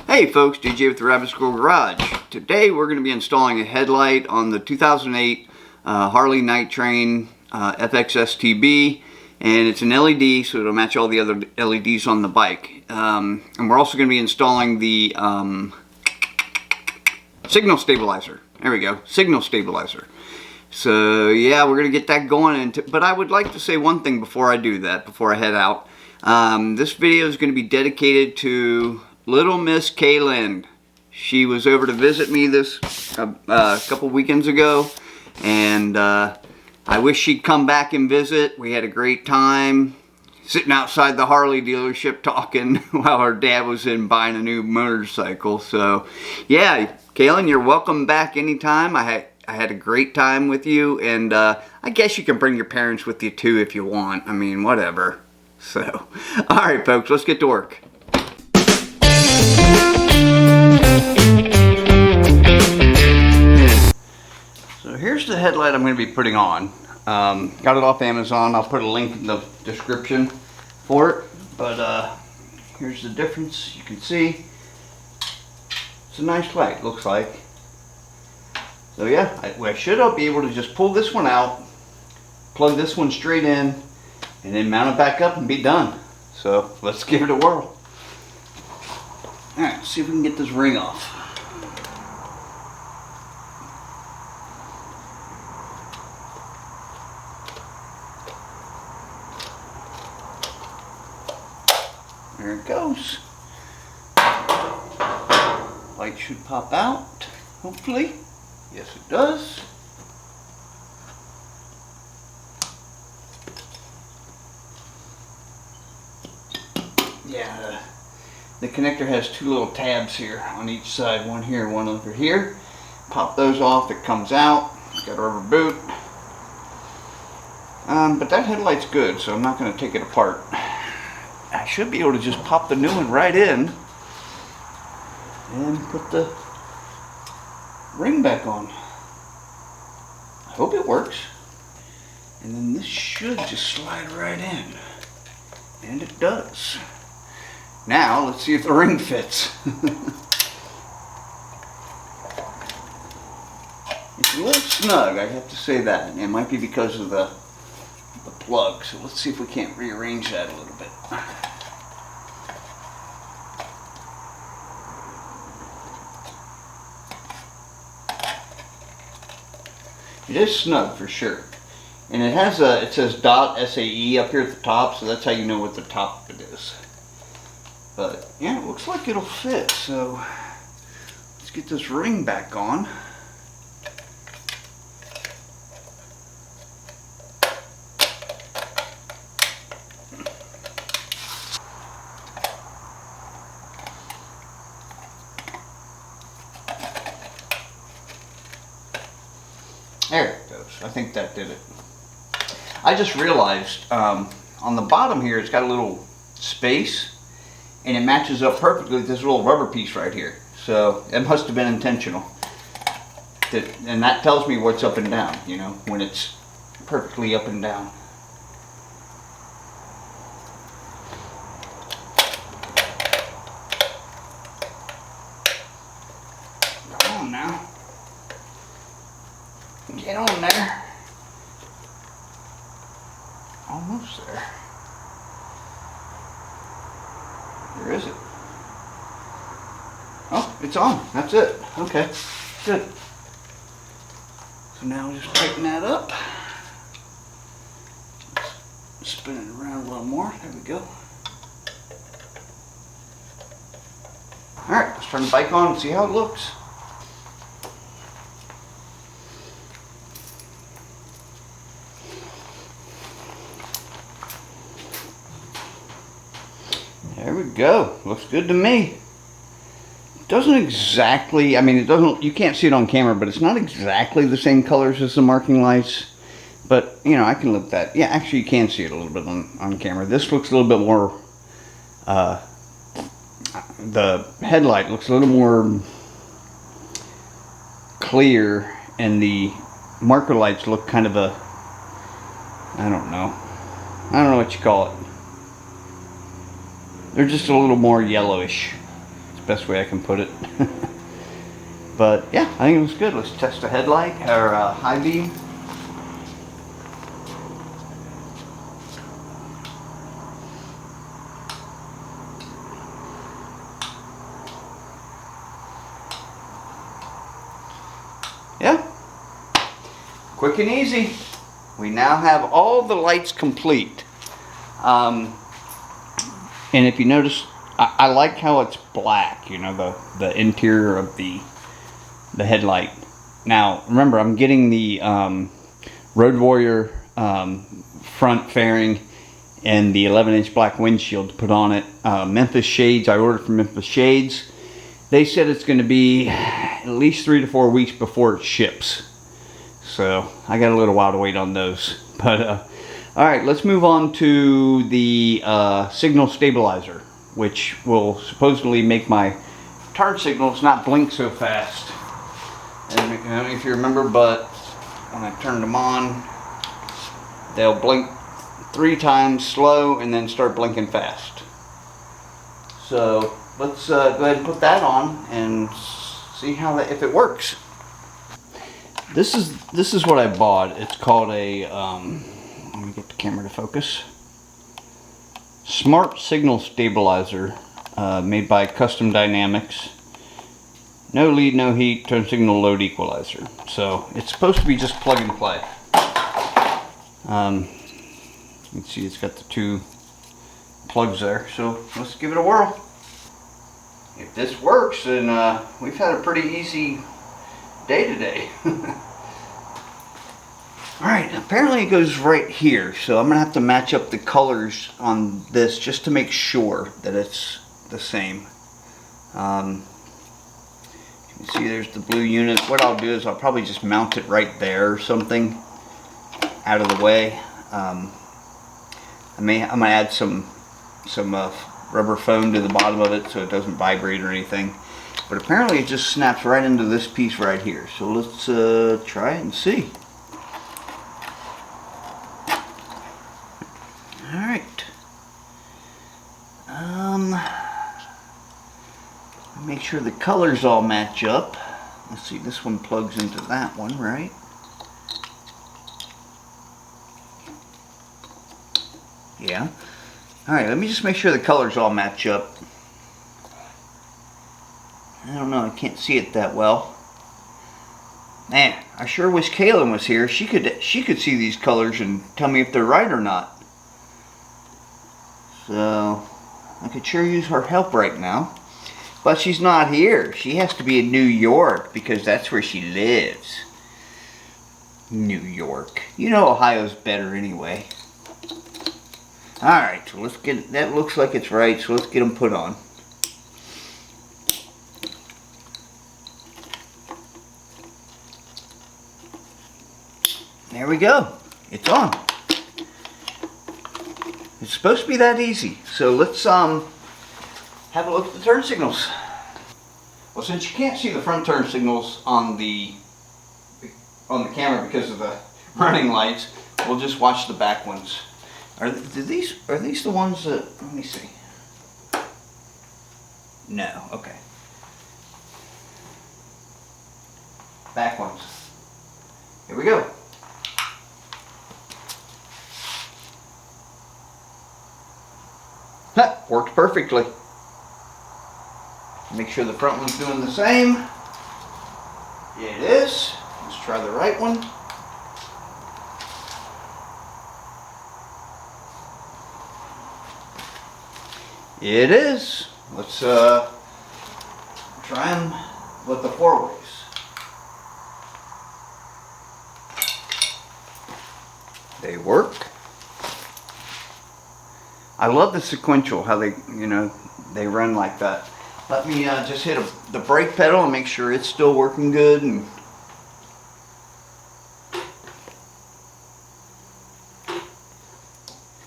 Hey folks, DJ with the Rabbit Squirrel Garage. Today we're going to be installing a headlight on the 2008 Harley Night Train FXSTB, and it's an LED, so it'll match all the other LEDs on the bike. And we're also going to be installing the signal stabilizer. There we go, signal stabilizer. So yeah, we're going to get that going. But I would like to say one thing before I do that, before I head out. This video is going to be dedicated to Little Miss Kaylin. She was over to visit me this couple weekends ago, and I wish she'd come back and visit. We had a great time sitting outside the Harley dealership talking while her dad was in buying a new motorcycle. So yeah, Kaylin, you're welcome back anytime. I had a great time with you, and I guess you can bring your parents with you too if you want. I mean, whatever. So, alright folks, let's get to work. So here's the headlight I'm going to be putting on. Got it off Amazon. I'll put a link in the description for it. But here's the difference. You can see it's a nice light, looks like. So yeah, I should be able to just pull this one out, plug this one straight in, and then mount it back up and be done. So let's give it a whirl. Alright, see if we can get this ring off. There it goes. Light should pop out, hopefully. Yes, it does. Yeah, the connector has two little tabs here on each side, one here, one over here. Pop those off, it comes out. It's got a rubber boot. But that headlight's good, so I'm not going to take it apart. I should be able to just pop the new one right in and put the ring back on. I hope it works. And then this should just slide right in. And it does. Now, let's see if the ring fits. It's a little snug, I have to say that. It might be because of the plug, so let's see if we can't rearrange that a little bit. It is snug for sure. And it has it says .SAE up here at the top, so that's how you know what the top of it is. But yeah, it looks like it'll fit, so let's get this ring back on. There it goes. I think that did it. I just realized on the bottom here it's got a little space, and it matches up perfectly with this little rubber piece right here. So it must have been intentional. And that tells me what's up and down, you know, when it's perfectly up and down. Come on now. Get on there. Almost there. Where is it? Oh, it's on. That's it. Okay, good. So now we'll just tighten that up. Spin it around a little more. There we go. Alright, let's turn the bike on and see how it looks. There we go. Looks good to me. It doesn't exactly, I mean, it doesn't, you can't see it on camera, but it's not exactly the same colors as the marking lights. But, you know, I can live that. Yeah, actually you can see it a little bit on camera. This looks a little bit more, the headlight looks a little more clear, and the marker lights look kind of a, I don't know what you call it. They're just a little more yellowish. It's best way I can put it. But yeah, I think it was good. Let's test the headlight, or high beam. Yeah, quick and easy. We now have all the lights complete. And if you notice, I like how it's black, you know, the interior of the headlight. Now, remember, I'm getting the Road Warrior front fairing and the 11-inch black windshield to put on it. Memphis Shades, I ordered from Memphis Shades. They said it's going to be at least 3 to 4 weeks before it ships. So I got a little while to wait on those. But alright, let's move on to the signal stabilizer, which will supposedly make my turn signals not blink so fast. And I don't know if you remember, but when I turned them on, they'll blink 3 times slow and then start blinking fast. So let's go ahead and put that on and see how if it works. This is what I bought. It's called a let me get the camera to focus. Smart Signal Stabilizer, made by Custom Dynamics. No lead, no heat, turn signal load equalizer. So it's supposed to be just plug and play. You can see it's got the 2 plugs there. So let's give it a whirl. If this works, then we've had a pretty easy day today. Alright, apparently it goes right here, so I'm going to have to match up the colors on this just to make sure that it's the same. You can see there's the blue unit. What I'll do is I'll probably just mount it right there or something out of the way. I'm going to add some rubber foam to the bottom of it so it doesn't vibrate or anything. But apparently it just snaps right into this piece right here. So let's try it and see. Alright. Make sure the colors all match up. Let's see, this one plugs into that one, right? Yeah. Alright, let me just make sure the colors all match up. I don't know, I can't see it that well. Man, I sure wish Kaylin was here. She could see these colors and tell me if they're right or not. So I could sure use her help right now. But she's not here. She has to be in New York because that's where she lives. New York. You know Ohio's better anyway. Alright, so let's get, that looks like it's right, so let's get them put on. There we go. It's on. It's supposed to be that easy. So let's have a look at the turn signals. Well, since you can't see the front turn signals on the camera because of the running lights, we'll just watch the back ones. Are these the ones that, let me see. No, okay. Back ones. Here we go. Worked perfectly. Make sure the front one's doing the same. It is. Let's try the right one. It is. Let's try them with the 4-ways. They work. I love the sequential, how they, you know, they run like that. Let me just hit the brake pedal and make sure it's still working good. And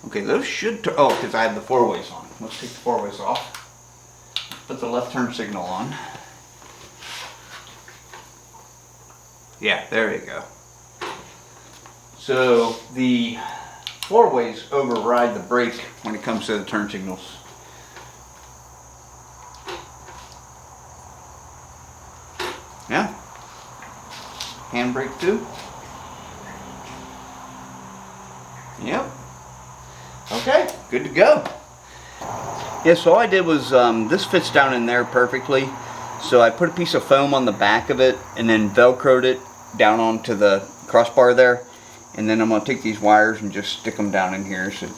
okay, those should, oh, because I have the 4-ways on. Let's take the 4-ways off. Put the left turn signal on. Yeah, there you go. So the 4-ways override the brake when it comes to the turn signals. Yeah. Handbrake too. Yep. Okay, good to go. Yeah, so all I did was, this fits down in there perfectly. So I put a piece of foam on the back of it and then Velcroed it down onto the crossbar there. And then I'm going to take these wires and just stick them down in here so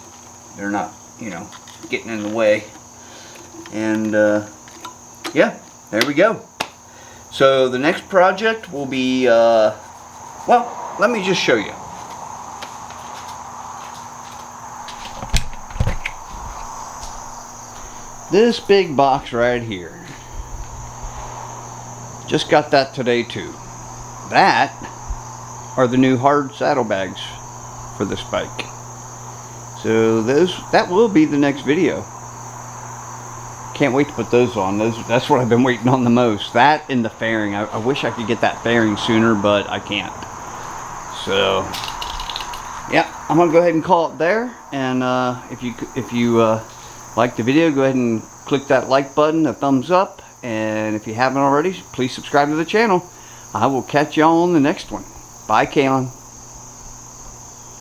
they're not, you know, getting in the way. And yeah, there we go. So the next project will be, well, let me just show you. This big box right here. Just got that today too. That are the new hard saddlebags for this bike. So that will be the next video. Can't wait to put those on. That's what I've been waiting on the most. That and the fairing. I wish I could get that fairing sooner, but I can't. So yeah, I'm gonna go ahead and call it there. And if you like the video, go ahead and click that like button, a thumbs up, and if you haven't already, please subscribe to the channel. I will catch y'all on the next one. Bye, Kaylin.